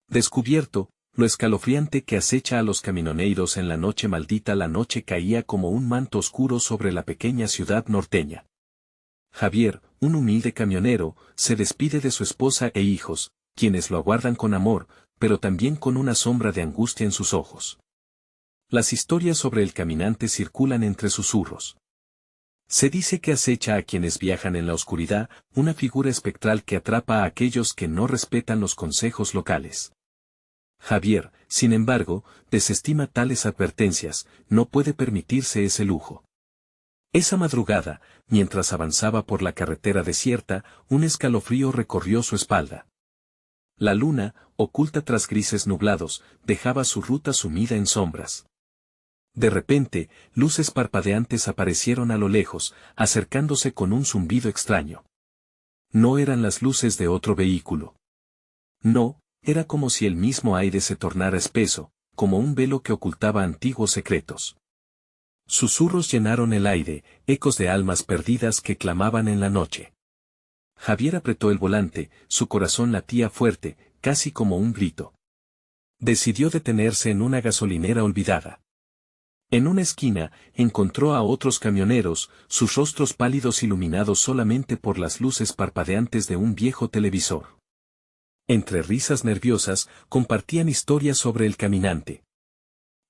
Descubierto, lo escalofriante que acecha a los camioneiros en la noche maldita. La noche caía como un manto oscuro sobre la pequeña ciudad norteña. Javier, un humilde camionero, se despide de su esposa e hijos, quienes lo aguardan con amor, pero también con una sombra de angustia en sus ojos. Las historias sobre el caminante circulan entre susurros. Se dice que acecha a quienes viajan en la oscuridad, una figura espectral que atrapa a aquellos que no respetan los consejos locales. Javier, sin embargo, desestima tales advertencias, no puede permitirse ese lujo. Esa madrugada, mientras avanzaba por la carretera desierta, un escalofrío recorrió su espalda. La luna, oculta tras grises nublados, dejaba su ruta sumida en sombras. De repente, luces parpadeantes aparecieron a lo lejos, acercándose con un zumbido extraño. No eran las luces de otro vehículo. No, era como si el mismo aire se tornara espeso, como un velo que ocultaba antiguos secretos. Susurros llenaron el aire, ecos de almas perdidas que clamaban en la noche. Javier apretó el volante, su corazón latía fuerte, casi como un grito. Decidió detenerse en una gasolinera olvidada. En una esquina, encontró a otros camioneros, sus rostros pálidos iluminados solamente por las luces parpadeantes de un viejo televisor. Entre risas nerviosas, compartían historias sobre el caminante.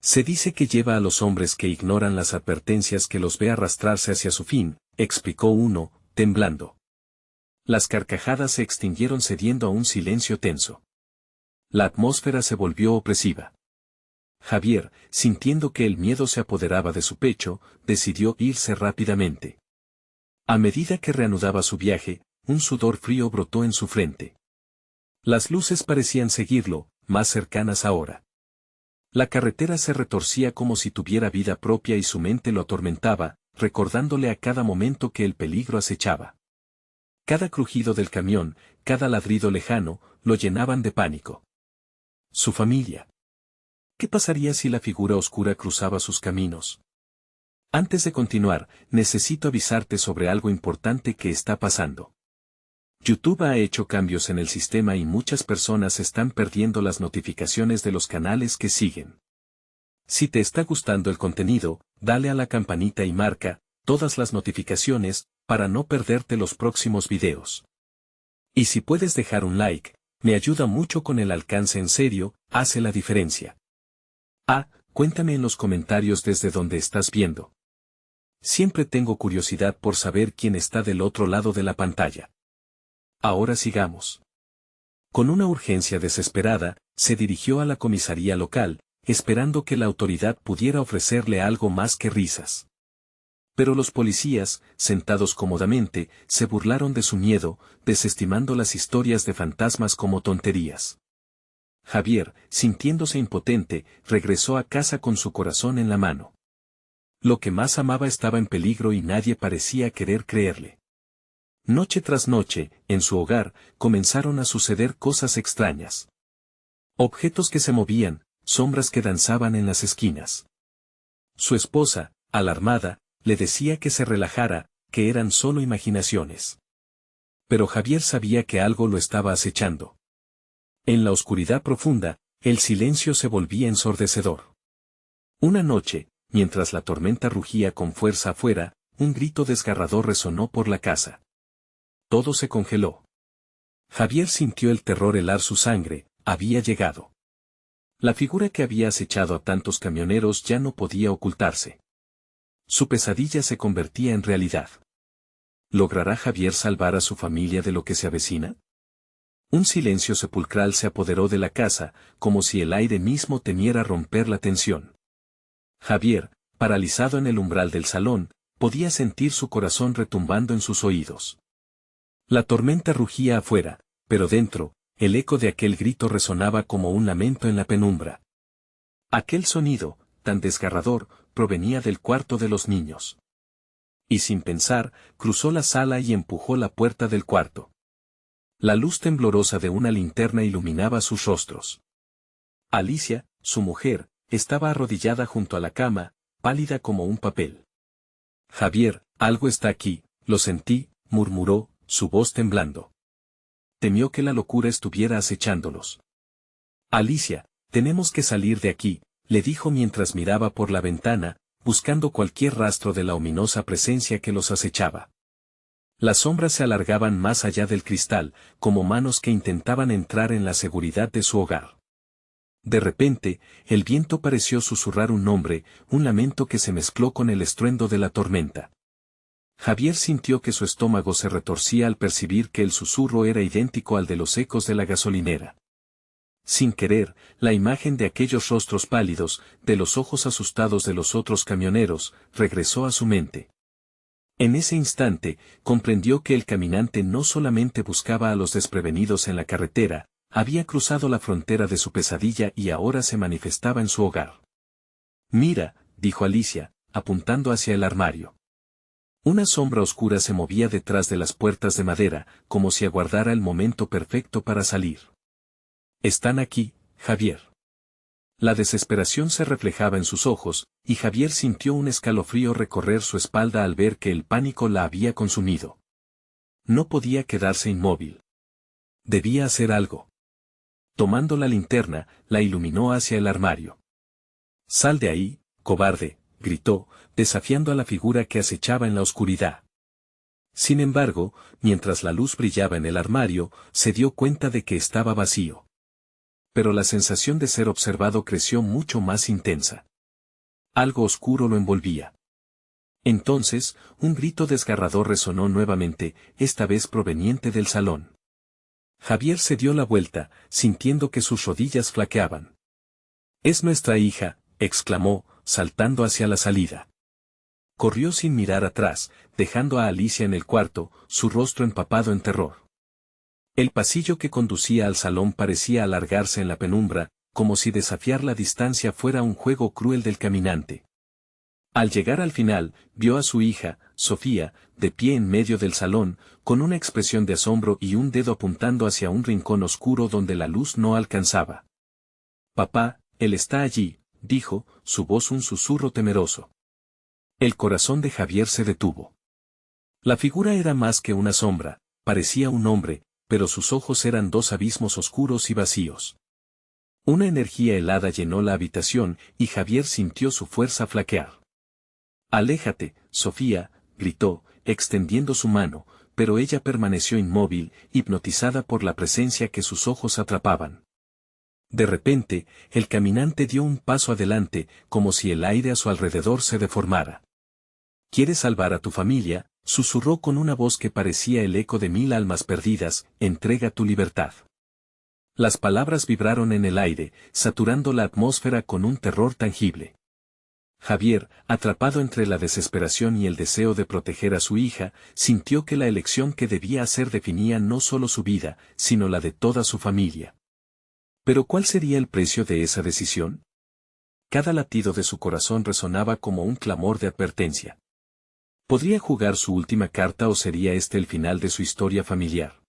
Se dice que lleva a los hombres que ignoran las advertencias que los ve arrastrarse hacia su fin, explicó uno, temblando. Las carcajadas se extinguieron cediendo a un silencio tenso. La atmósfera se volvió opresiva. Javier, sintiendo que el miedo se apoderaba de su pecho, decidió irse rápidamente. A medida que reanudaba su viaje, un sudor frío brotó en su frente. Las luces parecían seguirlo, más cercanas ahora. La carretera se retorcía como si tuviera vida propia y su mente lo atormentaba, recordándole a cada momento que el peligro acechaba. Cada crujido del camión, cada ladrido lejano, lo llenaban de pánico. Su familia. ¿Qué pasaría si la figura oscura cruzaba sus caminos? Antes de continuar, necesito avisarte sobre algo importante que está pasando. YouTube ha hecho cambios en el sistema y muchas personas están perdiendo las notificaciones de los canales que siguen. Si te está gustando el contenido, dale a la campanita y marca todas las notificaciones para no perderte los próximos videos. Y si puedes dejar un like, me ayuda mucho con el alcance. En serio, hace la diferencia. Cuéntame en los comentarios desde donde estás viendo. Siempre tengo curiosidad por saber quién está del otro lado de la pantalla. Ahora sigamos. Con una urgencia desesperada, se dirigió a la comisaría local, esperando que la autoridad pudiera ofrecerle algo más que risas. Pero los policías, sentados cómodamente, se burlaron de su miedo, desestimando las historias de fantasmas como tonterías. Javier, sintiéndose impotente, regresó a casa con su corazón en la mano. Lo que más amaba estaba en peligro y nadie parecía querer creerle. Noche tras noche, en su hogar, comenzaron a suceder cosas extrañas. Objetos que se movían, sombras que danzaban en las esquinas. Su esposa, alarmada, le decía que se relajara, que eran solo imaginaciones. Pero Javier sabía que algo lo estaba acechando. En la oscuridad profunda, el silencio se volvía ensordecedor. Una noche, mientras la tormenta rugía con fuerza afuera, un grito desgarrador resonó por la casa. Todo se congeló. Javier sintió el terror helar su sangre, había llegado. La figura que había acechado a tantos camioneros ya no podía ocultarse. Su pesadilla se convertía en realidad. ¿Logrará Javier salvar a su familia de lo que se avecina? Un silencio sepulcral se apoderó de la casa, como si el aire mismo temiera romper la tensión. Javier, paralizado en el umbral del salón, podía sentir su corazón retumbando en sus oídos. La tormenta rugía afuera, pero dentro, el eco de aquel grito resonaba como un lamento en la penumbra. Aquel sonido, tan desgarrador, provenía del cuarto de los niños. Y sin pensar, cruzó la sala y empujó la puerta del cuarto. La luz temblorosa de una linterna iluminaba sus rostros. Alicia, su mujer, estaba arrodillada junto a la cama, pálida como un papel. Javier, algo está aquí, lo sentí, murmuró, su voz temblando. Temió que la locura estuviera acechándolos. Alicia, tenemos que salir de aquí, le dijo mientras miraba por la ventana, buscando cualquier rastro de la ominosa presencia que los acechaba. Las sombras se alargaban más allá del cristal, como manos que intentaban entrar en la seguridad de su hogar. De repente, el viento pareció susurrar un nombre, un lamento que se mezcló con el estruendo de la tormenta. Javier sintió que su estómago se retorcía al percibir que el susurro era idéntico al de los ecos de la gasolinera. Sin querer, la imagen de aquellos rostros pálidos, de los ojos asustados de los otros camioneros, regresó a su mente. En ese instante, comprendió que el caminante no solamente buscaba a los desprevenidos en la carretera, había cruzado la frontera de su pesadilla y ahora se manifestaba en su hogar. «Mira», dijo Alicia, apuntando hacia el armario. Una sombra oscura se movía detrás de las puertas de madera, como si aguardara el momento perfecto para salir. «Están aquí, Javier». La desesperación se reflejaba en sus ojos, y Javier sintió un escalofrío recorrer su espalda al ver que el pánico la había consumido. No podía quedarse inmóvil. Debía hacer algo. Tomando la linterna, la iluminó hacia el armario. «Sal de ahí, cobarde», gritó, desafiando a la figura que acechaba en la oscuridad. Sin embargo, mientras la luz brillaba en el armario, se dio cuenta de que estaba vacío. Pero la sensación de ser observado creció mucho más intensa. Algo oscuro lo envolvía. Entonces, un grito desgarrador resonó nuevamente, esta vez proveniente del salón. Javier se dio la vuelta, sintiendo que sus rodillas flaqueaban. «Es nuestra hija», exclamó, saltando hacia la salida. Corrió sin mirar atrás, dejando a Alicia en el cuarto, su rostro empapado en terror. El pasillo que conducía al salón parecía alargarse en la penumbra, como si desafiar la distancia fuera un juego cruel del caminante. Al llegar al final, vio a su hija, Sofía, de pie en medio del salón, con una expresión de asombro y un dedo apuntando hacia un rincón oscuro donde la luz no alcanzaba. «Papá, él está allí», dijo, su voz un susurro temeroso. El corazón de Javier se detuvo. La figura era más que una sombra, parecía un hombre, pero sus ojos eran dos abismos oscuros y vacíos. Una energía helada llenó la habitación y Javier sintió su fuerza flaquear. «Aléjate, Sofía», gritó, extendiendo su mano, pero ella permaneció inmóvil, hipnotizada por la presencia que sus ojos atrapaban. De repente, el caminante dio un paso adelante, como si el aire a su alrededor se deformara. «¿Quieres salvar a tu familia?», susurró con una voz que parecía el eco de 1000 almas perdidas, «entrega tu libertad». Las palabras vibraron en el aire, saturando la atmósfera con un terror tangible. Javier, atrapado entre la desesperación y el deseo de proteger a su hija, sintió que la elección que debía hacer definía no solo su vida, sino la de toda su familia. Pero ¿cuál sería el precio de esa decisión? Cada latido de su corazón resonaba como un clamor de advertencia. ¿Podría jugar su última carta o sería este el final de su historia familiar?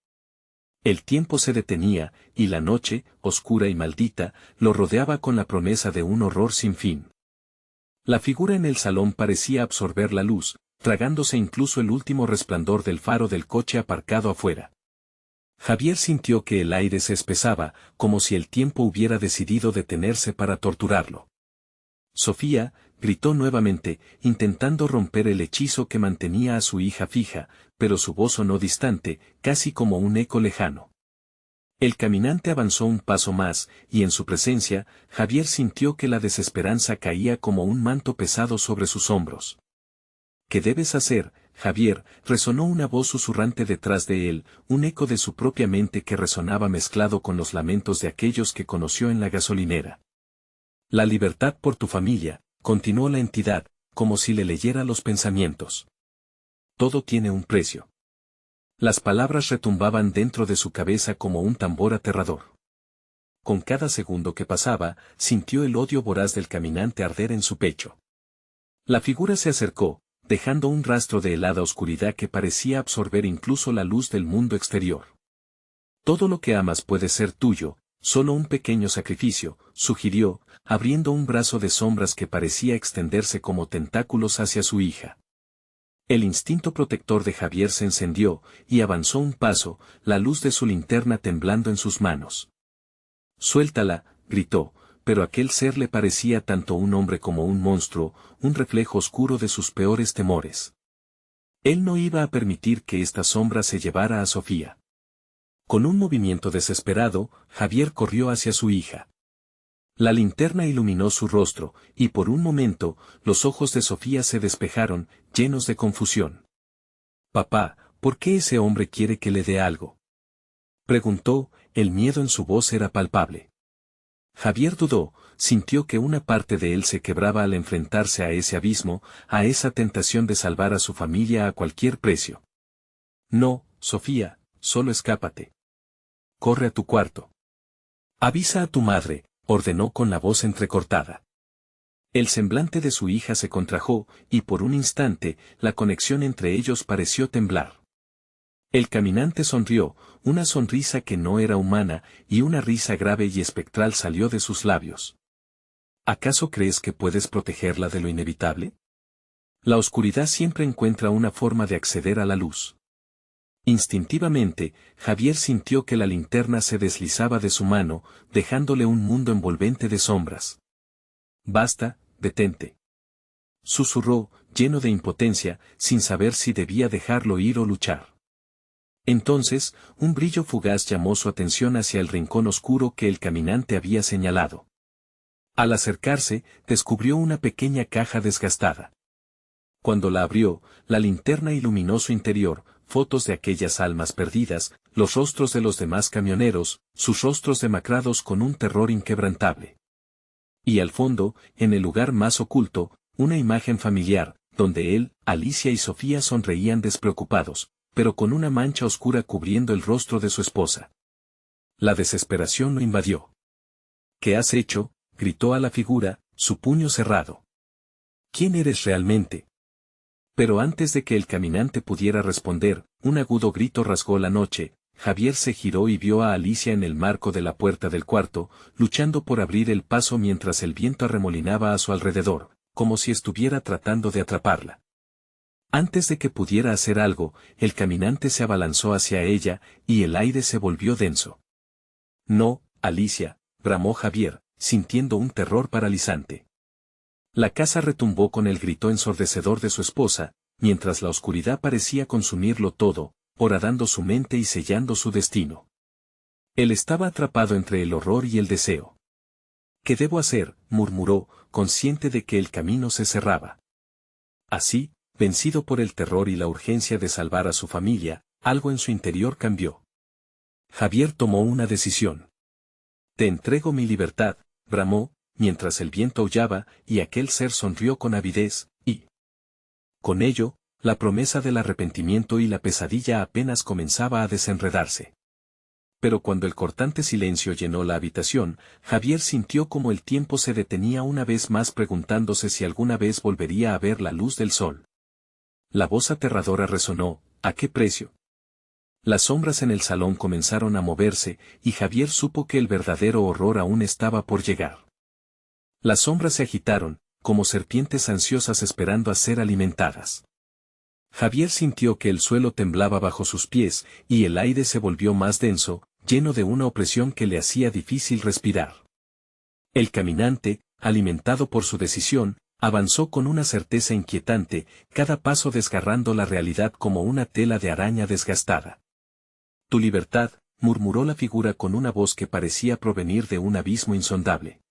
El tiempo se detenía, y la noche, oscura y maldita, lo rodeaba con la promesa de un horror sin fin. La figura en el salón parecía absorber la luz, tragándose incluso el último resplandor del faro del coche aparcado afuera. Javier sintió que el aire se espesaba, como si el tiempo hubiera decidido detenerse para torturarlo. «Sofía», gritó nuevamente, intentando romper el hechizo que mantenía a su hija fija, pero su voz sonó distante, casi como un eco lejano. El caminante avanzó un paso más, y en su presencia, Javier sintió que la desesperanza caía como un manto pesado sobre sus hombros. «¿Qué debes hacer, Javier?», resonó una voz susurrante detrás de él, un eco de su propia mente que resonaba mezclado con los lamentos de aquellos que conoció en la gasolinera. «La libertad por tu familia», continuó la entidad, como si le leyera los pensamientos. «Todo tiene un precio». Las palabras retumbaban dentro de su cabeza como un tambor aterrador. Con cada segundo que pasaba, sintió el odio voraz del caminante arder en su pecho. La figura se acercó, dejando un rastro de helada oscuridad que parecía absorber incluso la luz del mundo exterior. «Todo lo que amas puede ser tuyo, solo un pequeño sacrificio», sugirió, abriendo un brazo de sombras que parecía extenderse como tentáculos hacia su hija. El instinto protector de Javier se encendió, y avanzó un paso, la luz de su linterna temblando en sus manos. Suéltala, gritó, pero aquel ser le parecía tanto un hombre como un monstruo, un reflejo oscuro de sus peores temores. Él no iba a permitir que esta sombra se llevara a Sofía. Con un movimiento desesperado, Javier corrió hacia su hija. La linterna iluminó su rostro, y por un momento, los ojos de Sofía se despejaron, llenos de confusión. «Papá, ¿por qué ese hombre quiere que le dé algo?», preguntó, el miedo en su voz era palpable. Javier dudó, sintió que una parte de él se quebraba al enfrentarse a ese abismo, a esa tentación de salvar a su familia a cualquier precio. «No, Sofía, solo escápate. Corre a tu cuarto. Avisa a tu madre», ordenó con la voz entrecortada. El semblante de su hija se contrajo, y por un instante, la conexión entre ellos pareció temblar. El caminante sonrió, una sonrisa que no era humana, y una risa grave y espectral salió de sus labios. ¿Acaso crees que puedes protegerla de lo inevitable? La oscuridad siempre encuentra una forma de acceder a la luz. Instintivamente, Javier sintió que la linterna se deslizaba de su mano, dejándole un mundo envolvente de sombras. «Basta, detente», susurró, lleno de impotencia, sin saber si debía dejarlo ir o luchar. Entonces, un brillo fugaz llamó su atención hacia el rincón oscuro que el caminante había señalado. Al acercarse, descubrió una pequeña caja desgastada. Cuando la abrió, la linterna iluminó su interior, fotos de aquellas almas perdidas, los rostros de los demás camioneros, sus rostros demacrados con un terror inquebrantable. Y al fondo, en el lugar más oculto, una imagen familiar, donde él, Alicia y Sofía sonreían despreocupados, pero con una mancha oscura cubriendo el rostro de su esposa. La desesperación lo invadió. «¿Qué has hecho?», gritó a la figura, su puño cerrado. «¿Quién eres realmente?». Pero antes de que el caminante pudiera responder, un agudo grito rasgó la noche. Javier se giró y vio a Alicia en el marco de la puerta del cuarto, luchando por abrir el paso mientras el viento arremolinaba a su alrededor, como si estuviera tratando de atraparla. Antes de que pudiera hacer algo, el caminante se abalanzó hacia ella, y el aire se volvió denso. «No, Alicia», bramó Javier, sintiendo un terror paralizante. La casa retumbó con el grito ensordecedor de su esposa, mientras la oscuridad parecía consumirlo todo, horadando su mente y sellando su destino. Él estaba atrapado entre el horror y el deseo. «¿Qué debo hacer?», murmuró, consciente de que el camino se cerraba. Así, vencido por el terror y la urgencia de salvar a su familia, algo en su interior cambió. Javier tomó una decisión. «Te entrego mi libertad», bramó, mientras el viento aullaba, y aquel ser sonrió con avidez, y con ello, la promesa del arrepentimiento y la pesadilla apenas comenzaba a desenredarse. Pero cuando el cortante silencio llenó la habitación, Javier sintió como el tiempo se detenía una vez más, preguntándose si alguna vez volvería a ver la luz del sol. La voz aterradora resonó: «¿A qué precio?». Las sombras en el salón comenzaron a moverse, y Javier supo que el verdadero horror aún estaba por llegar. Las sombras se agitaron, como serpientes ansiosas esperando a ser alimentadas. Javier sintió que el suelo temblaba bajo sus pies, y el aire se volvió más denso, lleno de una opresión que le hacía difícil respirar. El caminante, alimentado por su decisión, avanzó con una certeza inquietante, cada paso desgarrando la realidad como una tela de araña desgastada. «Tu libertad», murmuró la figura con una voz que parecía provenir de un abismo insondable.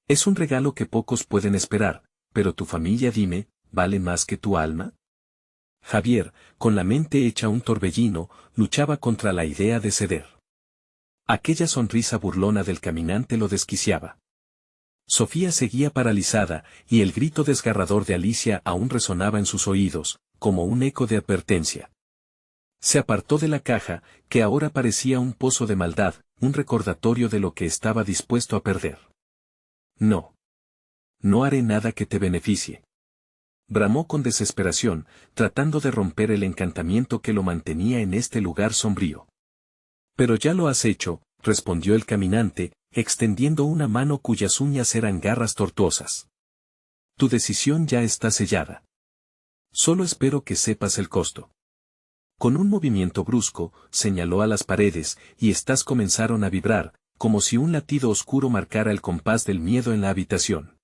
«Es un regalo que pocos pueden esperar, pero tu familia, dime, ¿vale más que tu alma?». Javier, con la mente hecha un torbellino, luchaba contra la idea de ceder. Aquella sonrisa burlona del caminante lo desquiciaba. Sofía seguía paralizada, y el grito desgarrador de Alicia aún resonaba en sus oídos, como un eco de advertencia. Se apartó de la caja, que ahora parecía un pozo de maldad, un recordatorio de lo que estaba dispuesto a perder. «No. No haré nada que te beneficie», bramó con desesperación, tratando de romper el encantamiento que lo mantenía en este lugar sombrío. «Pero ya lo has hecho», respondió el caminante, extendiendo una mano cuyas uñas eran garras tortuosas. «Tu decisión ya está sellada. Solo espero que sepas el costo». Con un movimiento brusco, señaló a las paredes, y éstas comenzaron a vibrar, como si un latido oscuro marcara el compás del miedo en la habitación.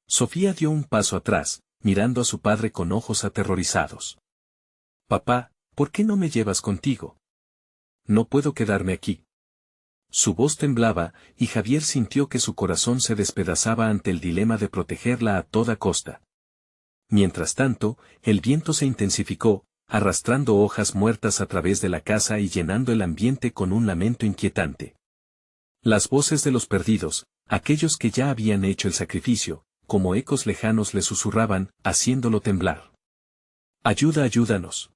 Sofía dio un paso atrás, mirando a su padre con ojos aterrorizados. «Papá, ¿por qué no me llevas contigo? No puedo quedarme aquí». Su voz temblaba, y Javier sintió que su corazón se despedazaba ante el dilema de protegerla a toda costa. Mientras tanto, el viento se intensificó, arrastrando hojas muertas a través de la casa y llenando el ambiente con un lamento inquietante. Las voces de los perdidos, aquellos que ya habían hecho el sacrificio, como ecos lejanos le susurraban, haciéndolo temblar. «Ayuda, ayúdanos».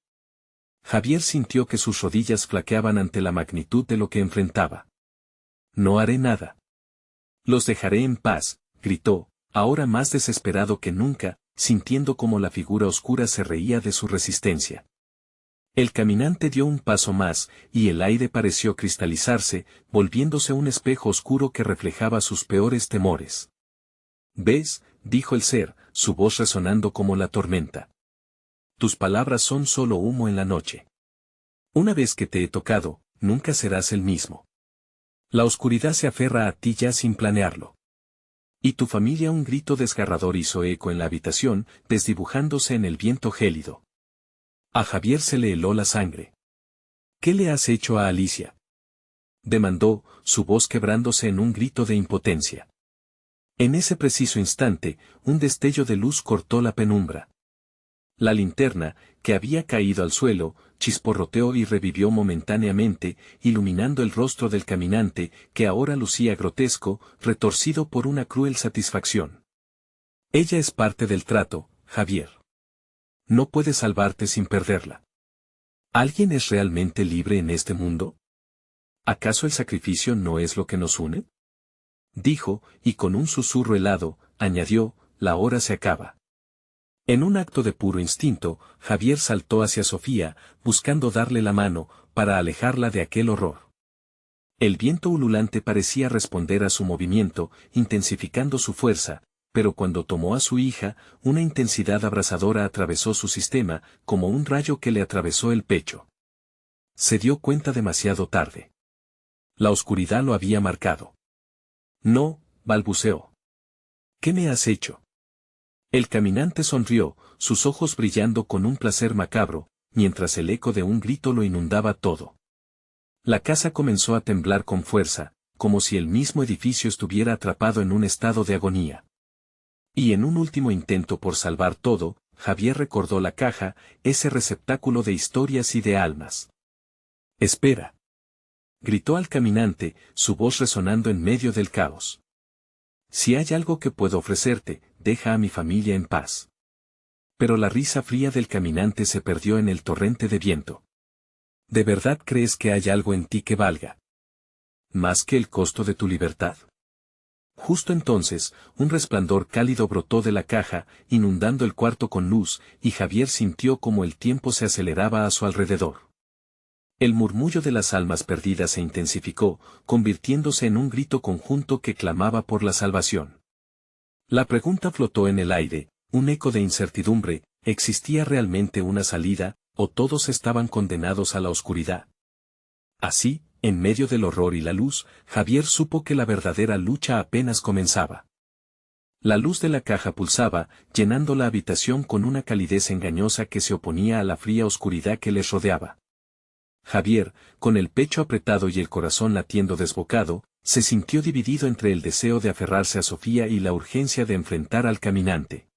Javier sintió que sus rodillas flaqueaban ante la magnitud de lo que enfrentaba. «No haré nada. Los dejaré en paz», gritó, ahora más desesperado que nunca, sintiendo como la figura oscura se reía de su resistencia. El caminante dio un paso más, y el aire pareció cristalizarse, volviéndose un espejo oscuro que reflejaba sus peores temores. «¿Ves?», dijo el ser, su voz resonando como la tormenta. «Tus palabras son solo humo en la noche. Una vez que te he tocado, nunca serás el mismo. La oscuridad se aferra a ti ya sin planearlo». Y tu familia. Un grito desgarrador hizo eco en la habitación, desdibujándose en el viento gélido. A Javier se le heló la sangre. «¿Qué le has hecho a Alicia?», demandó, su voz quebrándose en un grito de impotencia. En ese preciso instante, un destello de luz cortó la penumbra. La linterna, que había caído al suelo, chisporroteó y revivió momentáneamente, iluminando el rostro del caminante, que ahora lucía grotesco, retorcido por una cruel satisfacción. «Ella es parte del trato, Javier. No puedes salvarte sin perderla. ¿Alguien es realmente libre en este mundo? ¿Acaso el sacrificio no es lo que nos une?», dijo, y con un susurro helado, añadió: «La hora se acaba». En un acto de puro instinto, Javier saltó hacia Sofía, buscando darle la mano, para alejarla de aquel horror. El viento ululante parecía responder a su movimiento, intensificando su fuerza, pero cuando tomó a su hija, una intensidad abrasadora atravesó su sistema, como un rayo que le atravesó el pecho. Se dio cuenta demasiado tarde. La oscuridad lo había marcado. «No», balbuceó. «¿Qué me has hecho?». El caminante sonrió, sus ojos brillando con un placer macabro, mientras el eco de un grito lo inundaba todo. La casa comenzó a temblar con fuerza, como si el mismo edificio estuviera atrapado en un estado de agonía. Y en un último intento por salvar todo, Javier recordó la caja, ese receptáculo de historias y de almas. «Espera», gritó al caminante, su voz resonando en medio del caos. «Si hay algo que puedo ofrecerte, deja a mi familia en paz». Pero la risa fría del caminante se perdió en el torrente de viento. «¿De verdad crees que hay algo en ti que valga más que el costo de tu libertad?». Justo entonces, un resplandor cálido brotó de la caja, inundando el cuarto con luz, y Javier sintió como el tiempo se aceleraba a su alrededor. El murmullo de las almas perdidas se intensificó, convirtiéndose en un grito conjunto que clamaba por la salvación. La pregunta flotó en el aire, un eco de incertidumbre: ¿existía realmente una salida, o todos estaban condenados a la oscuridad? Así, en medio del horror y la luz, Javier supo que la verdadera lucha apenas comenzaba. La luz de la caja pulsaba, llenando la habitación con una calidez engañosa que se oponía a la fría oscuridad que les rodeaba. Javier, con el pecho apretado y el corazón latiendo desbocado, se sintió dividido entre el deseo de aferrarse a Sofía y la urgencia de enfrentar al caminante.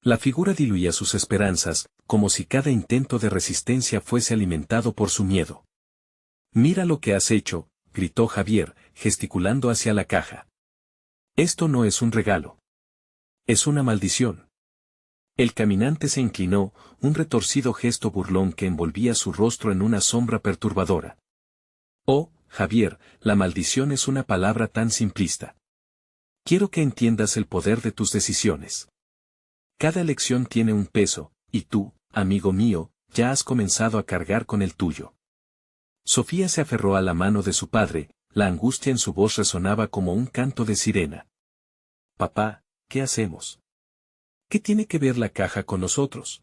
La figura diluía sus esperanzas, como si cada intento de resistencia fuese alimentado por su miedo. «Mira lo que has hecho», gritó Javier, gesticulando hacia la caja. «Esto no es un regalo. Es una maldición». El caminante se inclinó, un retorcido gesto burlón que envolvía su rostro en una sombra perturbadora. «Oh, Javier, la maldición es una palabra tan simplista. Quiero que entiendas el poder de tus decisiones. Cada elección tiene un peso, y tú, amigo mío, ya has comenzado a cargar con el tuyo». Sofía se aferró a la mano de su padre, la angustia en su voz resonaba como un canto de sirena. «Papá, ¿qué hacemos? ¿Qué tiene que ver la caja con nosotros?».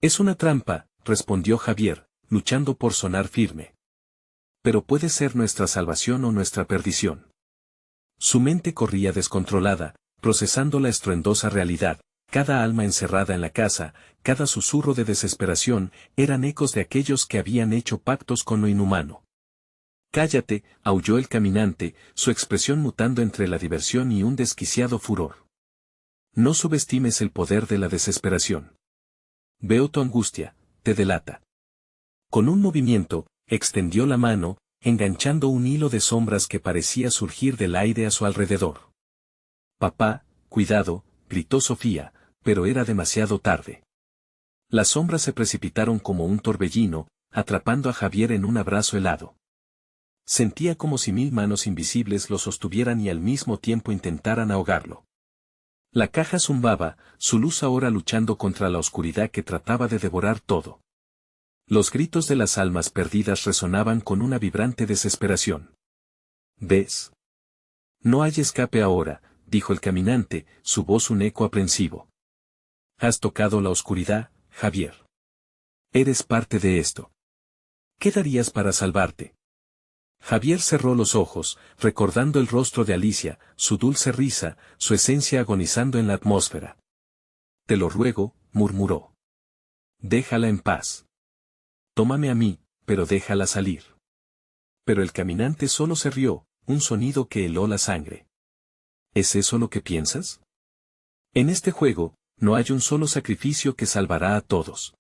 «Es una trampa», respondió Javier, luchando por sonar firme. Pero puede ser nuestra salvación o nuestra perdición. Su mente corría descontrolada, procesando la estruendosa realidad. Cada alma encerrada en la casa, cada susurro de desesperación, eran ecos de aquellos que habían hecho pactos con lo inhumano. Cállate, aulló el caminante, su expresión mutando entre la diversión y un desquiciado furor. No subestimes el poder de la desesperación. Veo tu angustia, te delata. Con un movimiento, extendió la mano, enganchando un hilo de sombras que parecía surgir del aire a su alrededor. Papá, cuidado, gritó Sofía, pero era demasiado tarde. Las sombras se precipitaron como un torbellino, atrapando a Javier en un abrazo helado. Sentía como si 1000 manos invisibles lo sostuvieran y al mismo tiempo intentaran ahogarlo. La caja zumbaba, su luz ahora luchando contra la oscuridad que trataba de devorar todo. Los gritos de las almas perdidas resonaban con una vibrante desesperación. ¿Ves? No hay escape ahora, dijo el caminante, su voz un eco aprensivo. Has tocado la oscuridad, Javier. Eres parte de esto. ¿Qué darías para salvarte? Javier cerró los ojos, recordando el rostro de Alicia, su dulce risa, su esencia agonizando en la atmósfera. Te lo ruego, murmuró. Déjala en paz. Tómame a mí, pero déjala salir. Pero el caminante solo se rió, un sonido que heló la sangre. ¿Es eso lo que piensas? En este juego, no hay un solo sacrificio que salvará a todos.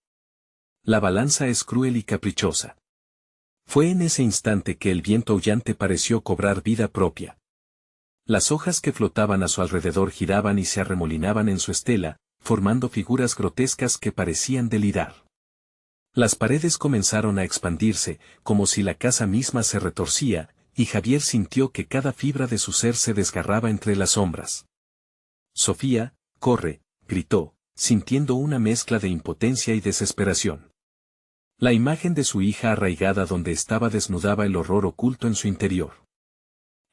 La balanza es cruel y caprichosa. Fue en ese instante que el viento aullante pareció cobrar vida propia. Las hojas que flotaban a su alrededor giraban y se arremolinaban en su estela, formando figuras grotescas que parecían delirar. Las paredes comenzaron a expandirse, como si la casa misma se retorcía, y Javier sintió que cada fibra de su ser se desgarraba entre las sombras. Sofía, corre, gritó, sintiendo una mezcla de impotencia y desesperación. La imagen de su hija arraigada donde estaba desnudaba el horror oculto en su interior.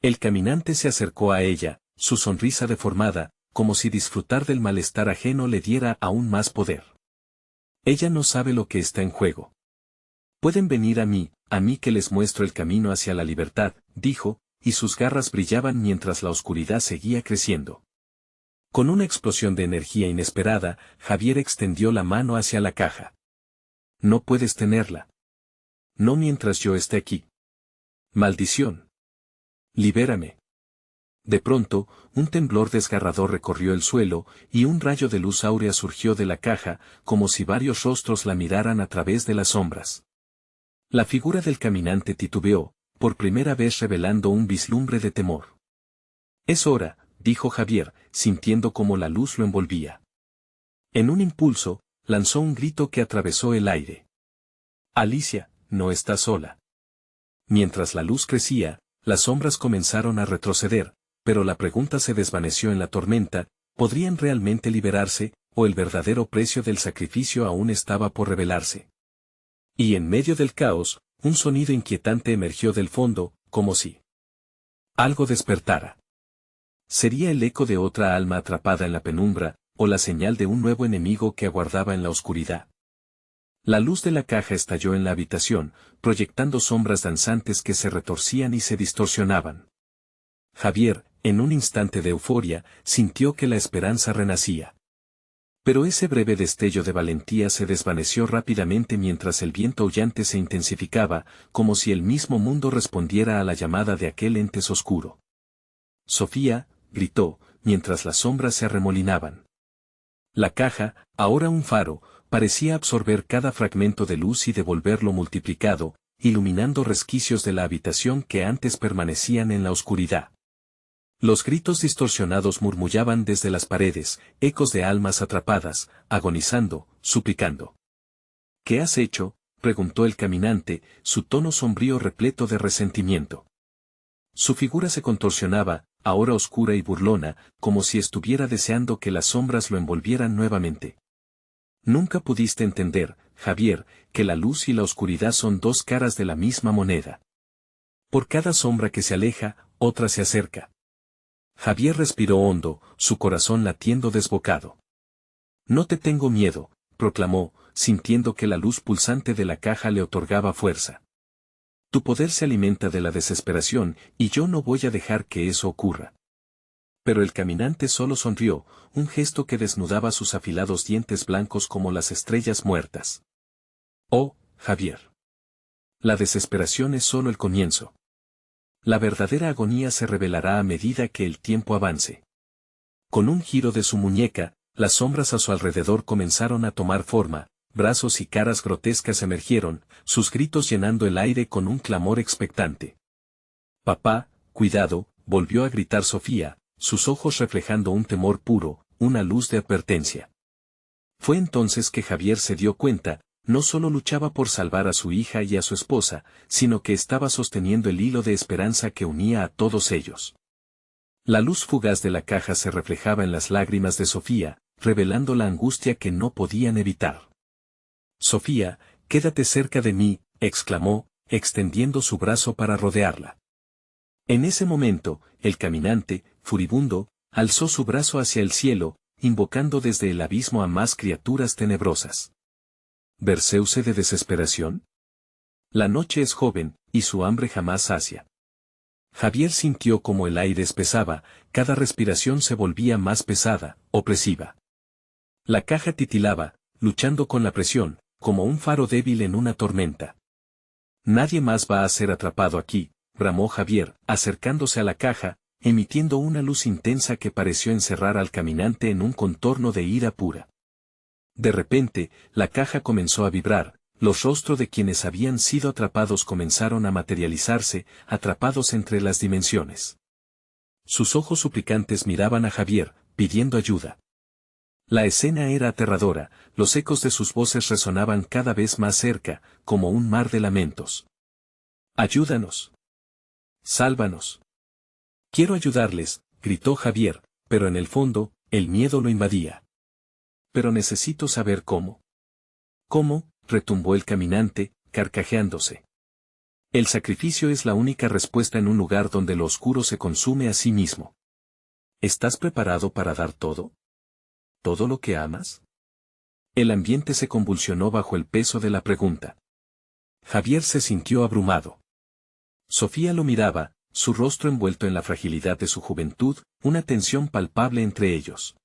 El caminante se acercó a ella, su sonrisa deformada, como si disfrutar del malestar ajeno le diera aún más poder. Ella no sabe lo que está en juego. Pueden venir a mí que les muestro el camino hacia la libertad, dijo, y sus garras brillaban mientras la oscuridad seguía creciendo. Con una explosión de energía inesperada, Javier extendió la mano hacia la caja. No puedes tenerla. No mientras yo esté aquí. Maldición. Libérame. De pronto, un temblor desgarrador recorrió el suelo, y un rayo de luz áurea surgió de la caja, como si varios rostros la miraran a través de las sombras. La figura del caminante titubeó, por primera vez revelando un vislumbre de temor. Es hora, dijo Javier, sintiendo cómo la luz lo envolvía. En un impulso, lanzó un grito que atravesó el aire. Alicia, no estás sola. Mientras la luz crecía, las sombras comenzaron a retroceder, pero la pregunta se desvaneció en la tormenta, ¿podrían realmente liberarse, o el verdadero precio del sacrificio aún estaba por revelarse? Y en medio del caos, un sonido inquietante emergió del fondo, como si algo despertara. ¿Sería el eco de otra alma atrapada en la penumbra, o la señal de un nuevo enemigo que aguardaba en la oscuridad? La luz de la caja estalló en la habitación, proyectando sombras danzantes que se retorcían y se distorsionaban. Javier, en un instante de euforia, sintió que la esperanza renacía. Pero ese breve destello de valentía se desvaneció rápidamente mientras el viento aullante se intensificaba, como si el mismo mundo respondiera a la llamada de aquel ente oscuro. Sofía, gritó, mientras las sombras se arremolinaban. La caja, ahora un faro, parecía absorber cada fragmento de luz y devolverlo multiplicado, iluminando resquicios de la habitación que antes permanecían en la oscuridad. Los gritos distorsionados murmullaban desde las paredes, ecos de almas atrapadas, agonizando, suplicando. ¿Qué has hecho?, preguntó el caminante, su tono sombrío repleto de resentimiento. Su figura se contorsionaba, ahora oscura y burlona, como si estuviera deseando que las sombras lo envolvieran nuevamente. Nunca pudiste entender, Javier, que la luz y la oscuridad son dos caras de la misma moneda. Por cada sombra que se aleja, otra se acerca. Javier respiró hondo, su corazón latiendo desbocado. No te tengo miedo, proclamó, sintiendo que la luz pulsante de la caja le otorgaba fuerza. Tu poder se alimenta de la desesperación, y yo no voy a dejar que eso ocurra. Pero el caminante solo sonrió, un gesto que desnudaba sus afilados dientes blancos como las estrellas muertas. Oh, Javier. La desesperación es solo el comienzo. La verdadera agonía se revelará a medida que el tiempo avance. Con un giro de su muñeca, las sombras a su alrededor comenzaron a tomar forma, brazos y caras grotescas emergieron, sus gritos llenando el aire con un clamor expectante. Papá, cuidado, volvió a gritar Sofía, sus ojos reflejando un temor puro, una luz de advertencia. Fue entonces que Javier se dio cuenta, no solo luchaba por salvar a su hija y a su esposa, sino que estaba sosteniendo el hilo de esperanza que unía a todos ellos. La luz fugaz de la caja se reflejaba en las lágrimas de Sofía, revelando la angustia que no podían evitar. Sofía, quédate cerca de mí, exclamó, extendiendo su brazo para rodearla. En ese momento, el caminante, furibundo, alzó su brazo hacia el cielo, invocando desde el abismo a más criaturas tenebrosas. ¿Berceuse de desesperación? La noche es joven, y su hambre jamás sacia. Javier sintió como el aire espesaba, cada respiración se volvía más pesada, opresiva. La caja titilaba, luchando con la presión, como un faro débil en una tormenta. Nadie más va a ser atrapado aquí, bramó Javier, acercándose a la caja, emitiendo una luz intensa que pareció encerrar al caminante en un contorno de ira pura. De repente, la caja comenzó a vibrar, los rostros de quienes habían sido atrapados comenzaron a materializarse, atrapados entre las dimensiones. Sus ojos suplicantes miraban a Javier, pidiendo ayuda. La escena era aterradora, los ecos de sus voces resonaban cada vez más cerca, como un mar de lamentos. ¡Ayúdanos! ¡Sálvanos! Quiero ayudarles, gritó Javier, pero en el fondo, el miedo lo invadía. Pero necesito saber cómo. ¿Cómo? Retumbó el caminante, carcajeándose. El sacrificio es la única respuesta en un lugar donde lo oscuro se consume a sí mismo. ¿Estás preparado para dar todo? ¿Todo lo que amas? El ambiente se convulsionó bajo el peso de la pregunta. Javier se sintió abrumado. Sofía lo miraba, su rostro envuelto en la fragilidad de su juventud, una tensión palpable entre ellos.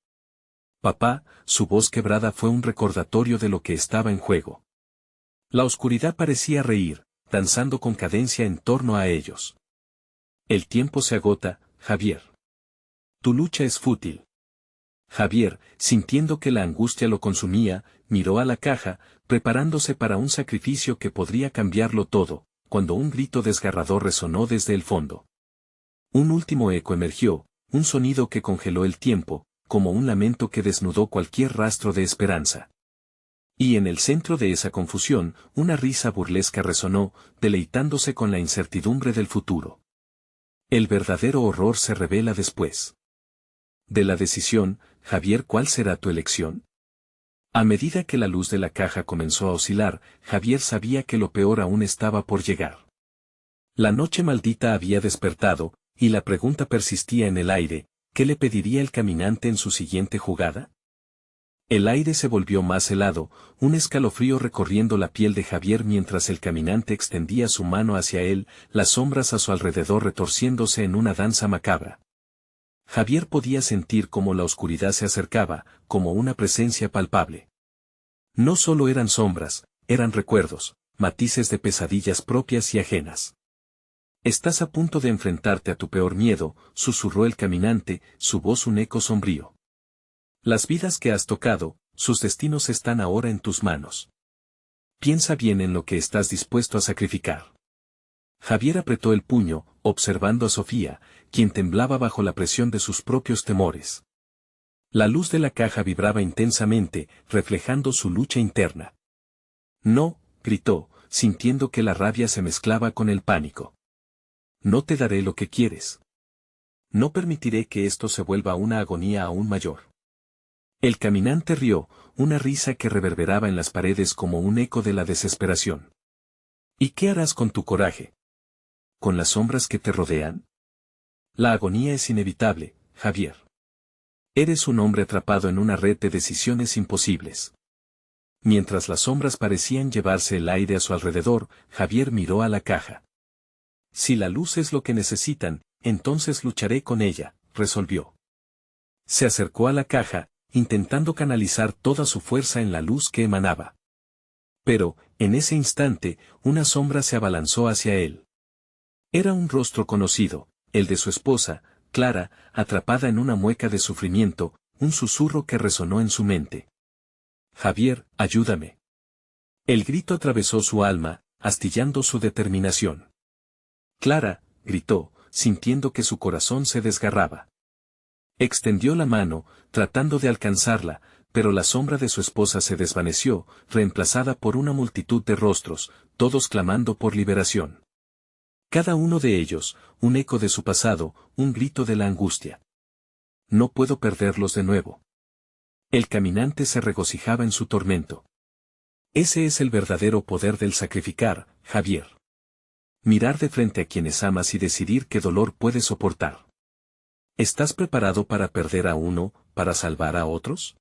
Papá, su voz quebrada fue un recordatorio de lo que estaba en juego. La oscuridad parecía reír, danzando con cadencia en torno a ellos. El tiempo se agota, Javier. Tu lucha es fútil. Javier, sintiendo que la angustia lo consumía, miró a la caja, preparándose para un sacrificio que podría cambiarlo todo, cuando un grito desgarrador resonó desde el fondo. Un último eco emergió, un sonido que congeló el tiempo, como un lamento que desnudó cualquier rastro de esperanza. Y en el centro de esa confusión, una risa burlesca resonó, deleitándose con la incertidumbre del futuro. El verdadero horror se revela después. De la decisión, Javier, ¿cuál será tu elección? A medida que la luz de la caja comenzó a oscilar, Javier sabía que lo peor aún estaba por llegar. La noche maldita había despertado, y la pregunta persistía en el aire, ¿qué le pediría el caminante en su siguiente jugada? El aire se volvió más helado, un escalofrío recorriendo la piel de Javier mientras el caminante extendía su mano hacia él, las sombras a su alrededor retorciéndose en una danza macabra. Javier podía sentir cómo la oscuridad se acercaba, como una presencia palpable. No solo eran sombras, eran recuerdos, matices de pesadillas propias y ajenas. Estás a punto de enfrentarte a tu peor miedo, susurró el caminante, su voz un eco sombrío. Las vidas que has tocado, sus destinos están ahora en tus manos. Piensa bien en lo que estás dispuesto a sacrificar. Javier apretó el puño, observando a Sofía, quien temblaba bajo la presión de sus propios temores. La luz de la caja vibraba intensamente, reflejando su lucha interna. No, gritó, sintiendo que la rabia se mezclaba con el pánico. No te daré lo que quieres. No permitiré que esto se vuelva una agonía aún mayor. El caminante rió, una risa que reverberaba en las paredes como un eco de la desesperación. ¿Y qué harás con tu coraje? ¿Con las sombras que te rodean? La agonía es inevitable, Javier. Eres un hombre atrapado en una red de decisiones imposibles. Mientras las sombras parecían llevarse el aire a su alrededor, Javier miró a la caja. Si la luz es lo que necesitan, entonces lucharé con ella, resolvió. Se acercó a la caja, intentando canalizar toda su fuerza en la luz que emanaba. Pero, en ese instante, una sombra se abalanzó hacia él. Era un rostro conocido, el de su esposa, Clara, atrapada en una mueca de sufrimiento, un susurro que resonó en su mente. Javier, ayúdame. El grito atravesó su alma, astillando su determinación. Clara, gritó, sintiendo que su corazón se desgarraba. Extendió la mano, tratando de alcanzarla, pero la sombra de su esposa se desvaneció, reemplazada por una multitud de rostros, todos clamando por liberación. Cada uno de ellos, un eco de su pasado, un grito de la angustia. No puedo perderlos de nuevo. El caminante se regocijaba en su tormento. Ese es el verdadero poder del sacrificar, Javier. Mirar de frente a quienes amas y decidir qué dolor puedes soportar. ¿Estás preparado para perder a uno, para salvar a otros?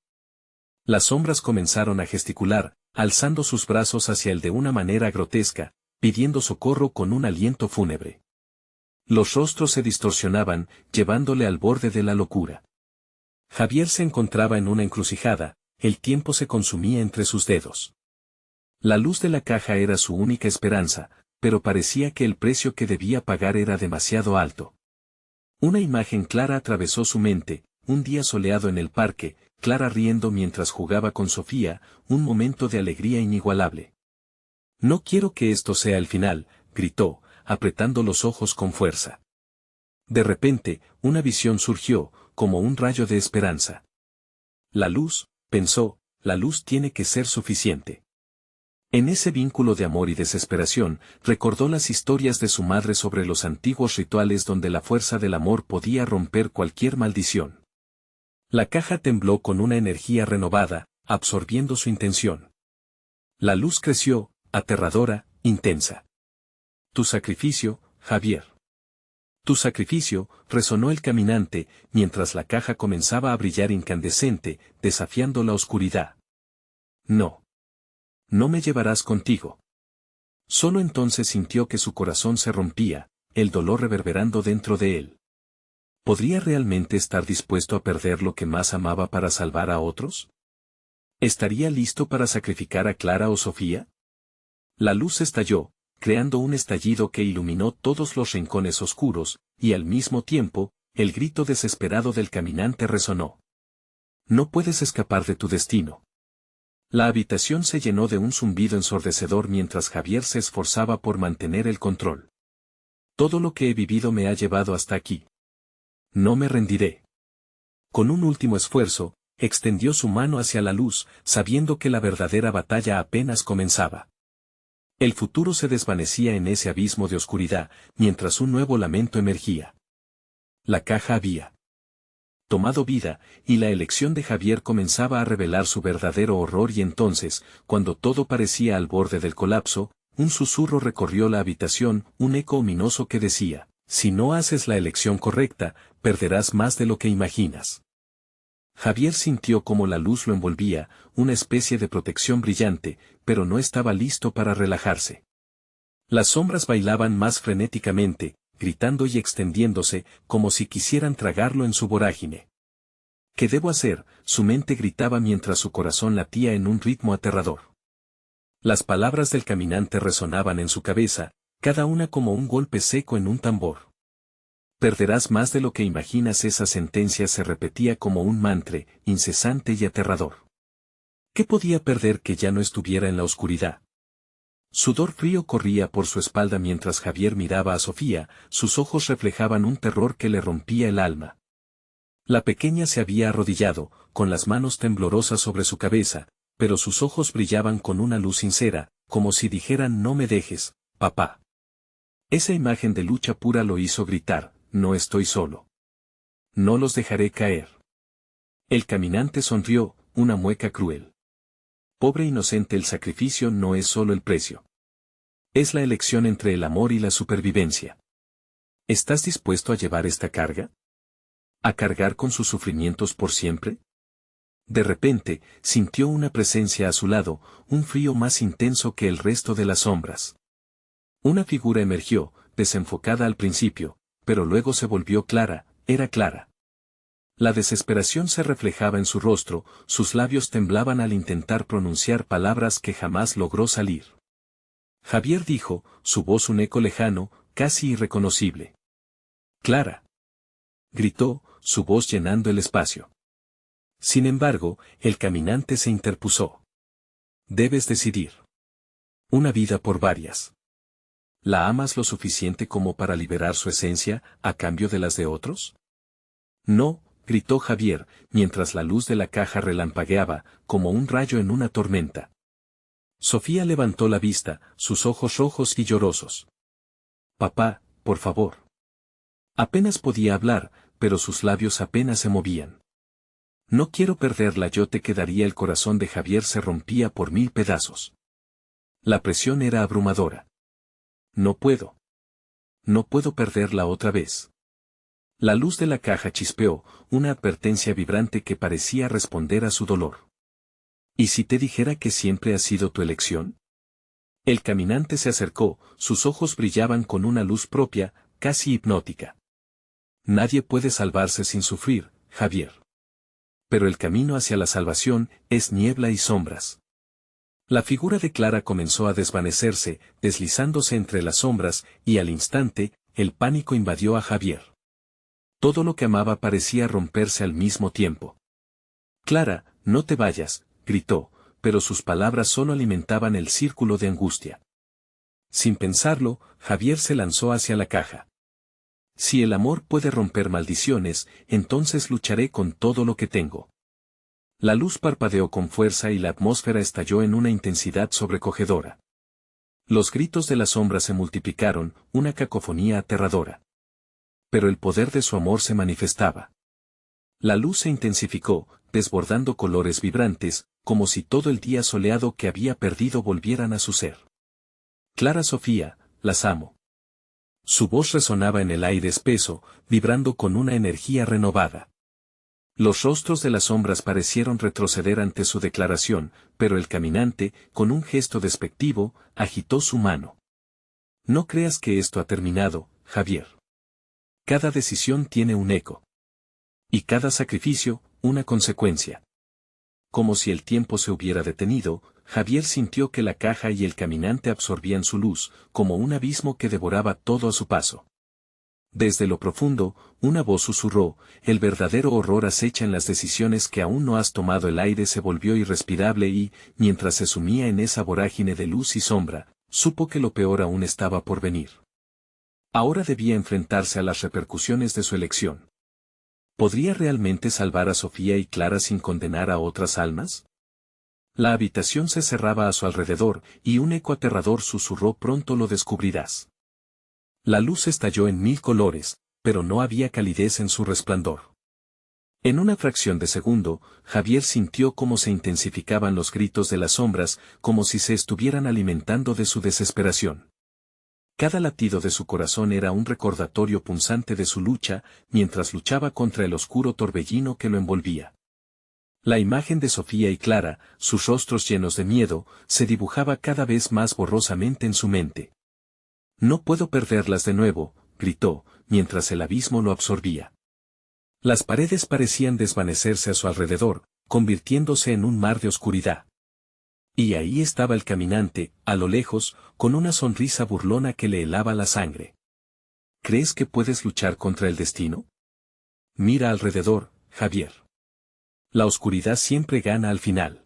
Las sombras comenzaron a gesticular, alzando sus brazos hacia él de una manera grotesca, pidiendo socorro con un aliento fúnebre. Los rostros se distorsionaban, llevándole al borde de la locura. Javier se encontraba en una encrucijada, el tiempo se consumía entre sus dedos. La luz de la caja era su única esperanza, pero parecía que el precio que debía pagar era demasiado alto. Una imagen clara atravesó su mente, un día soleado en el parque, Clara riendo mientras jugaba con Sofía, un momento de alegría inigualable. No quiero que esto sea el final, gritó, apretando los ojos con fuerza. De repente, una visión surgió, como un rayo de esperanza. La luz, pensó, la luz tiene que ser suficiente. En ese vínculo de amor y desesperación, recordó las historias de su madre sobre los antiguos rituales donde la fuerza del amor podía romper cualquier maldición. La caja tembló con una energía renovada, absorbiendo su intención. La luz creció, aterradora, intensa. Tu sacrificio, Javier. Tu sacrificio, resonó el caminante, mientras la caja comenzaba a brillar incandescente, desafiando la oscuridad. No. No me llevarás contigo. Solo entonces sintió que su corazón se rompía, el dolor reverberando dentro de él. ¿Podría realmente estar dispuesto a perder lo que más amaba para salvar a otros? ¿Estaría listo para sacrificar a Clara o Sofía? La luz estalló, creando un estallido que iluminó todos los rincones oscuros, y al mismo tiempo, el grito desesperado del caminante resonó. No puedes escapar de tu destino. La habitación se llenó de un zumbido ensordecedor mientras Javier se esforzaba por mantener el control. Todo lo que he vivido me ha llevado hasta aquí. No me rendiré. Con un último esfuerzo, extendió su mano hacia la luz, sabiendo que la verdadera batalla apenas comenzaba. El futuro se desvanecía en ese abismo de oscuridad, mientras un nuevo lamento emergía. La caja había tomado vida, y la elección de Javier comenzaba a revelar su verdadero horror y entonces, cuando todo parecía al borde del colapso, un susurro recorrió la habitación, un eco ominoso que decía, si no haces la elección correcta, perderás más de lo que imaginas. Javier sintió cómo la luz lo envolvía, una especie de protección brillante, pero no estaba listo para relajarse. Las sombras bailaban más frenéticamente, gritando y extendiéndose, como si quisieran tragarlo en su vorágine. ¿Qué debo hacer?, su mente gritaba mientras su corazón latía en un ritmo aterrador. Las palabras del caminante resonaban en su cabeza, cada una como un golpe seco en un tambor. Perderás más de lo que imaginas. Esa sentencia se repetía como un mantra, incesante y aterrador. ¿Qué podía perder que ya no estuviera en la oscuridad? Sudor frío corría por su espalda mientras Javier miraba a Sofía, sus ojos reflejaban un terror que le rompía el alma. La pequeña se había arrodillado, con las manos temblorosas sobre su cabeza, pero sus ojos brillaban con una luz sincera, como si dijeran no me dejes, papá. Esa imagen de lucha pura lo hizo gritar, no estoy solo. No los dejaré caer. El caminante sonrió, una mueca cruel. Pobre inocente, el sacrificio no es solo el precio. Es la elección entre el amor y la supervivencia. ¿Estás dispuesto a llevar esta carga? ¿A cargar con sus sufrimientos por siempre? De repente, sintió una presencia a su lado, un frío más intenso que el resto de las sombras. Una figura emergió, desenfocada al principio, pero luego se volvió clara, era clara. La desesperación se reflejaba en su rostro, sus labios temblaban al intentar pronunciar palabras que jamás logró salir. Javier dijo, su voz un eco lejano, casi irreconocible. Clara. Gritó, su voz llenando el espacio. Sin embargo, el caminante se interpuso. Debes decidir. Una vida por varias. ¿La amas lo suficiente como para liberar su esencia, a cambio de las de otros? No, gritó Javier, mientras la luz de la caja relampagueaba, como un rayo en una tormenta. Sofía levantó la vista, sus ojos rojos y llorosos. Papá, por favor. Apenas podía hablar, pero sus labios apenas se movían. No quiero perderla, yo te quedaría. El corazón de Javier se rompía por 1000 pedazos. La presión era abrumadora. No puedo. No puedo perderla otra vez. La luz de la caja chispeó, una advertencia vibrante que parecía responder a su dolor. ¿Y si te dijera que siempre ha sido tu elección? El caminante se acercó, sus ojos brillaban con una luz propia, casi hipnótica. Nadie puede salvarse sin sufrir, Javier. Pero el camino hacia la salvación es niebla y sombras. La figura de Clara comenzó a desvanecerse, deslizándose entre las sombras, y al instante, el pánico invadió a Javier. Todo lo que amaba parecía romperse al mismo tiempo. Clara, no te vayas, gritó, pero sus palabras solo alimentaban el círculo de angustia. Sin pensarlo, Javier se lanzó hacia la caja. Si el amor puede romper maldiciones, entonces lucharé con todo lo que tengo. La luz parpadeó con fuerza y la atmósfera estalló en una intensidad sobrecogedora. Los gritos de la sombra se multiplicaron, una cacofonía aterradora. Pero el poder de su amor se manifestaba. La luz se intensificó, desbordando colores vibrantes, como si todo el día soleado que había perdido volvieran a su ser. Clara Sofía, las amo. Su voz resonaba en el aire espeso, vibrando con una energía renovada. Los rostros de las sombras parecieron retroceder ante su declaración, pero el caminante, con un gesto despectivo, agitó su mano. No creas que esto ha terminado, Javier. Cada decisión tiene un eco. Y cada sacrificio, una consecuencia. Como si el tiempo se hubiera detenido, Javier sintió que la caja y el caminante absorbían su luz, como un abismo que devoraba todo a su paso. Desde lo profundo, una voz susurró, el verdadero horror acecha en las decisiones que aún no has tomado. El aire se volvió irrespirable y, mientras se sumía en esa vorágine de luz y sombra, supo que lo peor aún estaba por venir. Ahora debía enfrentarse a las repercusiones de su elección. ¿Podría realmente salvar a Sofía y Clara sin condenar a otras almas? La habitación se cerraba a su alrededor, y un eco aterrador susurró, pronto lo descubrirás. La luz estalló en 1000 colores, pero no había calidez en su resplandor. En una fracción de segundo, Javier sintió cómo se intensificaban los gritos de las sombras, como si se estuvieran alimentando de su desesperación. Cada latido de su corazón era un recordatorio punzante de su lucha, mientras luchaba contra el oscuro torbellino que lo envolvía. La imagen de Sofía y Clara, sus rostros llenos de miedo, se dibujaba cada vez más borrosamente en su mente. No puedo perderlas de nuevo, gritó, mientras el abismo lo absorbía. Las paredes parecían desvanecerse a su alrededor, convirtiéndose en un mar de oscuridad. Y ahí estaba el caminante, a lo lejos, con una sonrisa burlona que le helaba la sangre. ¿Crees que puedes luchar contra el destino? Mira alrededor, Javier. La oscuridad siempre gana al final.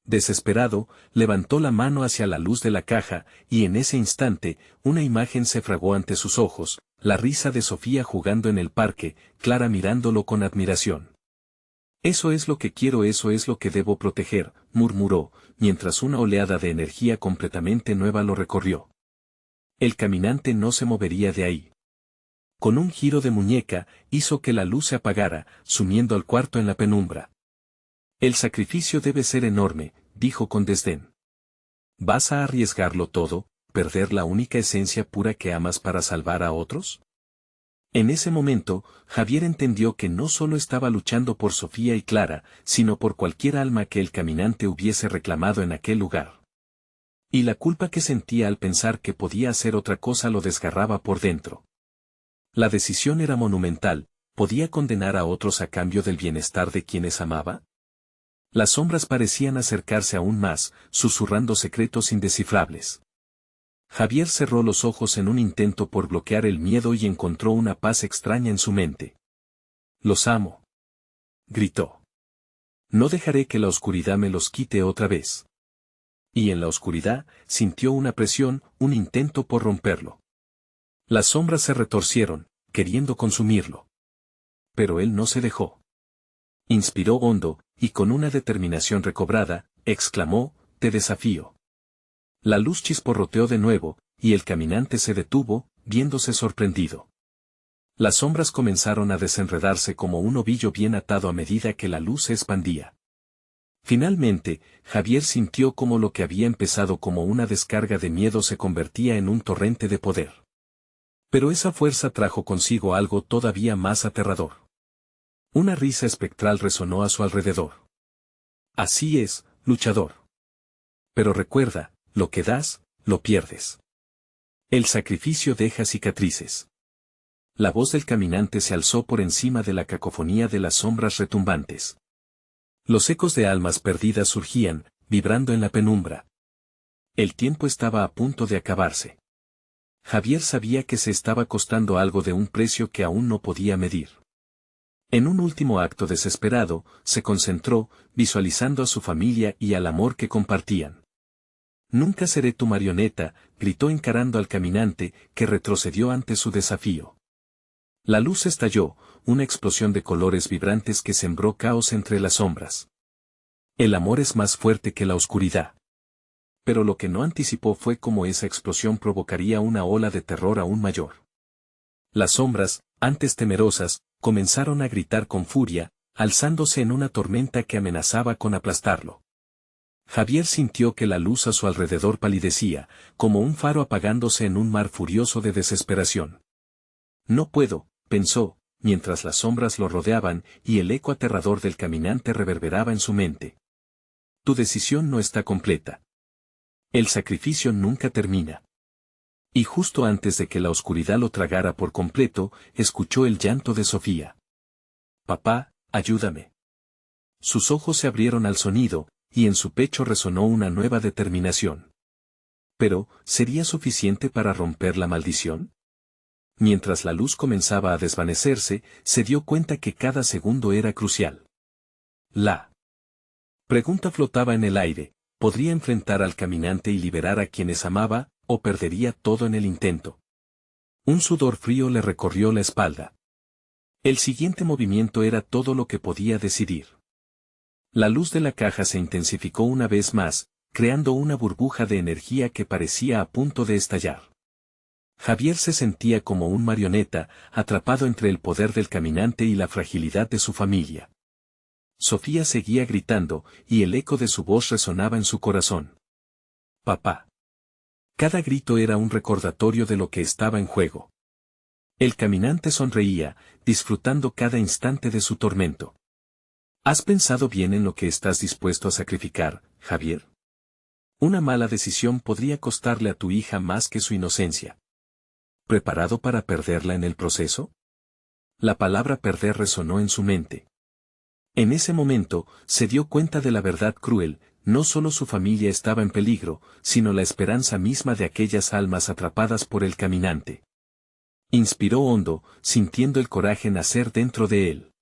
Desesperado, levantó la mano hacia la luz de la caja, y en ese instante, una imagen se fragó ante sus ojos, la risa de Sofía jugando en el parque, Clara mirándolo con admiración. Eso es lo que quiero, eso es lo que debo proteger, murmuró, mientras una oleada de energía completamente nueva lo recorrió. El caminante no se movería de ahí. Con un giro de muñeca, hizo que la luz se apagara, sumiendo al cuarto en la penumbra. El sacrificio debe ser enorme, dijo con desdén. ¿Vas a arriesgarlo todo, perder la única esencia pura que amas para salvar a otros? En ese momento, Javier entendió que no solo estaba luchando por Sofía y Clara, sino por cualquier alma que el caminante hubiese reclamado en aquel lugar. Y la culpa que sentía al pensar que podía hacer otra cosa lo desgarraba por dentro. La decisión era monumental, ¿podía condenar a otros a cambio del bienestar de quienes amaba? Las sombras parecían acercarse aún más, susurrando secretos indescifrables. Javier cerró los ojos en un intento por bloquear el miedo y encontró una paz extraña en su mente. «Los amo», gritó. «No dejaré que la oscuridad me los quite otra vez». Y en la oscuridad, sintió una presión, un intento por romperlo. Las sombras se retorcieron, queriendo consumirlo. Pero él no se dejó. Inspiró hondo, y con una determinación recobrada, exclamó, «Te desafío». La luz chisporroteó de nuevo, y el caminante se detuvo, viéndose sorprendido. Las sombras comenzaron a desenredarse como un ovillo bien atado a medida que la luz se expandía. Finalmente, Javier sintió como lo que había empezado como una descarga de miedo se convertía en un torrente de poder. Pero esa fuerza trajo consigo algo todavía más aterrador. Una risa espectral resonó a su alrededor. «Así es, luchador. Pero recuerda, lo que das, lo pierdes. El sacrificio deja cicatrices». La voz del caminante se alzó por encima de la cacofonía de las sombras retumbantes. Los ecos de almas perdidas surgían, vibrando en la penumbra. El tiempo estaba a punto de acabarse. Javier sabía que se estaba costando algo de un precio que aún no podía medir. En un último acto desesperado, se concentró, visualizando a su familia y al amor que compartían. «Nunca seré tu marioneta», gritó encarando al caminante, que retrocedió ante su desafío. La luz estalló, una explosión de colores vibrantes que sembró caos entre las sombras. El amor es más fuerte que la oscuridad. Pero lo que no anticipó fue cómo esa explosión provocaría una ola de terror aún mayor. Las sombras, antes temerosas, comenzaron a gritar con furia, alzándose en una tormenta que amenazaba con aplastarlo. Javier sintió que la luz a su alrededor palidecía, como un faro apagándose en un mar furioso de desesperación. «No puedo», pensó, mientras las sombras lo rodeaban y el eco aterrador del caminante reverberaba en su mente. «Tu decisión no está completa. El sacrificio nunca termina». Y justo antes de que la oscuridad lo tragara por completo, escuchó el llanto de Sofía. «Papá, ayúdame». Sus ojos se abrieron al sonido, y en su pecho resonó una nueva determinación. Pero, ¿sería suficiente para romper la maldición? Mientras la luz comenzaba a desvanecerse, se dio cuenta que cada segundo era crucial. La pregunta flotaba en el aire: ¿podría enfrentar al caminante y liberar a quienes amaba, o perdería todo en el intento? Un sudor frío le recorrió la espalda. El siguiente movimiento era todo lo que podía decidir. La luz de la caja se intensificó una vez más, creando una burbuja de energía que parecía a punto de estallar. Javier se sentía como un marioneta, atrapado entre el poder del caminante y la fragilidad de su familia. Sofía seguía gritando, y el eco de su voz resonaba en su corazón. «Papá». Cada grito era un recordatorio de lo que estaba en juego. El caminante sonreía, disfrutando cada instante de su tormento. ¿Has pensado bien en lo que estás dispuesto a sacrificar, Javier? Una mala decisión podría costarle a tu hija más que su inocencia. ¿Preparado para perderla en el proceso? La palabra perder resonó en su mente. En ese momento, se dio cuenta de la verdad cruel: no solo su familia estaba en peligro, sino la esperanza misma de aquellas almas atrapadas por el caminante. Inspiró hondo, sintiendo el coraje nacer dentro de él.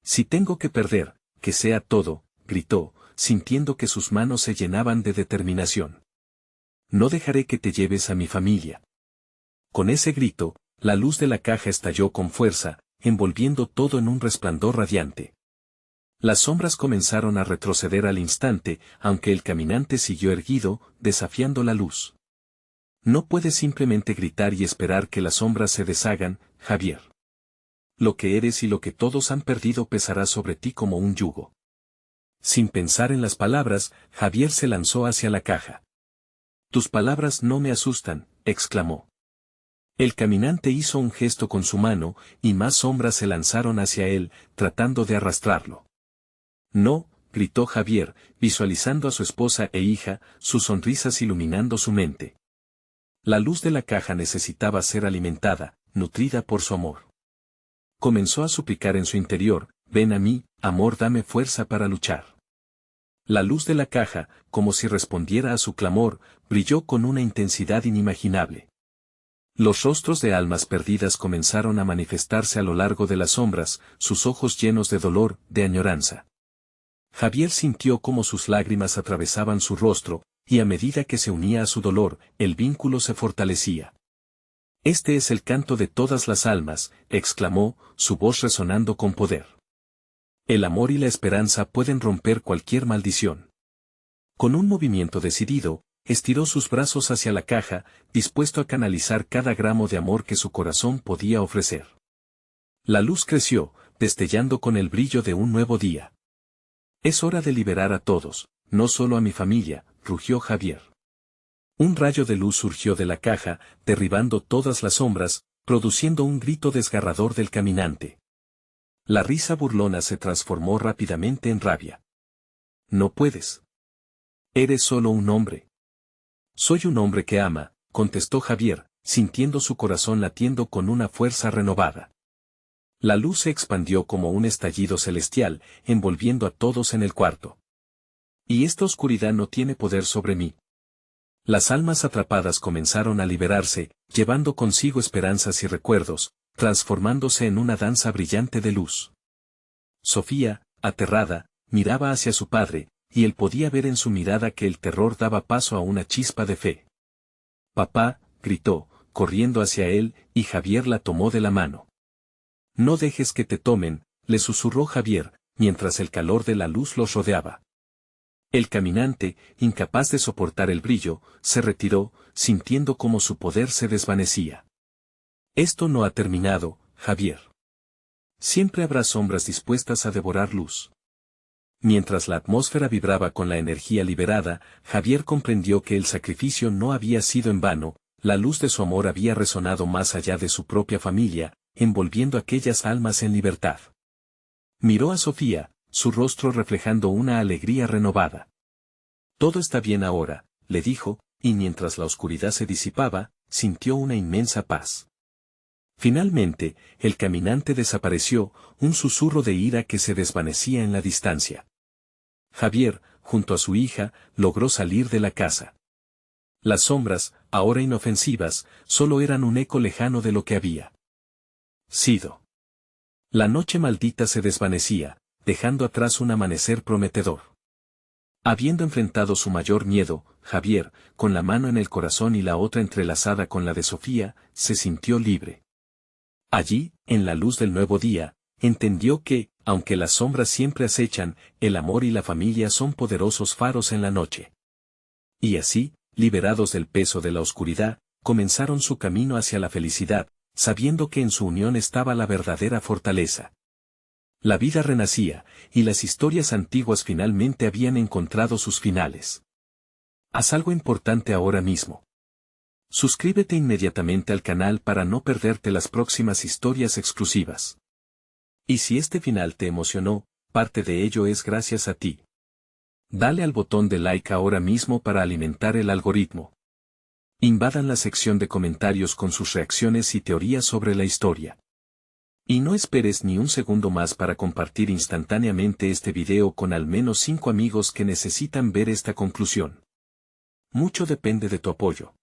«Si tengo que perder, que sea todo», gritó, sintiendo que sus manos se llenaban de determinación. «No dejaré que te lleves a mi familia». Con ese grito, la luz de la caja estalló con fuerza, envolviendo todo en un resplandor radiante. Las sombras comenzaron a retroceder al instante, aunque el caminante siguió erguido, desafiando la luz. No puedes simplemente gritar y esperar que las sombras se deshagan, Javier. Lo que eres y lo que todos han perdido pesará sobre ti como un yugo. Sin pensar en las palabras, Javier se lanzó hacia la caja. «Tus palabras no me asustan», exclamó. El caminante hizo un gesto con su mano, y más sombras se lanzaron hacia él, tratando de arrastrarlo. «No», gritó Javier, visualizando a su esposa e hija, sus sonrisas iluminando su mente. La luz de la caja necesitaba ser alimentada, nutrida por su amor. Comenzó a suplicar en su interior, ven a mí, amor, dame fuerza para luchar. La luz de la caja, como si respondiera a su clamor, brilló con una intensidad inimaginable. Los rostros de almas perdidas comenzaron a manifestarse a lo largo de las sombras, sus ojos llenos de dolor, de añoranza. Javier sintió cómo sus lágrimas atravesaban su rostro, y a medida que se unía a su dolor, el vínculo se fortalecía. Este es el canto de todas las almas, exclamó, su voz resonando con poder. El amor y la esperanza pueden romper cualquier maldición. Con un movimiento decidido, estiró sus brazos hacia la caja, dispuesto a canalizar cada gramo de amor que su corazón podía ofrecer. La luz creció, destellando con el brillo de un nuevo día. Es hora de liberar a todos, no solo a mi familia, rugió Javier. Un rayo de luz surgió de la caja, derribando todas las sombras, produciendo un grito desgarrador del caminante. La risa burlona se transformó rápidamente en rabia. No puedes. Eres solo un hombre. Soy un hombre que ama, contestó Javier, sintiendo su corazón latiendo con una fuerza renovada. La luz se expandió como un estallido celestial, envolviendo a todos en el cuarto. Y esta oscuridad no tiene poder sobre mí. Las almas atrapadas comenzaron a liberarse, llevando consigo esperanzas y recuerdos, transformándose en una danza brillante de luz. Sofía, aterrada, miraba hacia su padre, y él podía ver en su mirada que el terror daba paso a una chispa de fe. Papá, gritó, corriendo hacia él, y Javier la tomó de la mano. No dejes que te tomen, le susurró Javier, mientras el calor de la luz los rodeaba. El caminante, incapaz de soportar el brillo, se retiró, sintiendo cómo su poder se desvanecía. Esto no ha terminado, Javier. Siempre habrá sombras dispuestas a devorar luz. Mientras la atmósfera vibraba con la energía liberada, Javier comprendió que el sacrificio no había sido en vano, la luz de su amor había resonado más allá de su propia familia, envolviendo aquellas almas en libertad. Miró a Sofía, su rostro reflejando una alegría renovada. Todo está bien ahora, le dijo, y mientras la oscuridad se disipaba, sintió una inmensa paz. Finalmente, el caminante desapareció, un susurro de ira que se desvanecía en la distancia. Javier, junto a su hija, logró salir de la casa. Las sombras, ahora inofensivas, solo eran un eco lejano de lo que había sido. La noche maldita se desvanecía, dejando atrás un amanecer prometedor. Habiendo enfrentado su mayor miedo, Javier, con la mano en el corazón y la otra entrelazada con la de Sofía, se sintió libre. Allí, en la luz del nuevo día, entendió que, aunque las sombras siempre acechan, el amor y la familia son poderosos faros en la noche. Y así, liberados del peso de la oscuridad, comenzaron su camino hacia la felicidad, sabiendo que en su unión estaba la verdadera fortaleza. La vida renacía, y las historias antiguas finalmente habían encontrado sus finales. Haz algo importante ahora mismo. Suscríbete inmediatamente al canal para no perderte las próximas historias exclusivas. Y si este final te emocionó, parte de ello es gracias a ti. Dale al botón de like ahora mismo para alimentar el algoritmo. Invadan la sección de comentarios con sus reacciones y teorías sobre la historia. Y no esperes ni un segundo más para compartir instantáneamente este video con al menos 5 amigos que necesitan ver esta conclusión. Mucho depende de tu apoyo.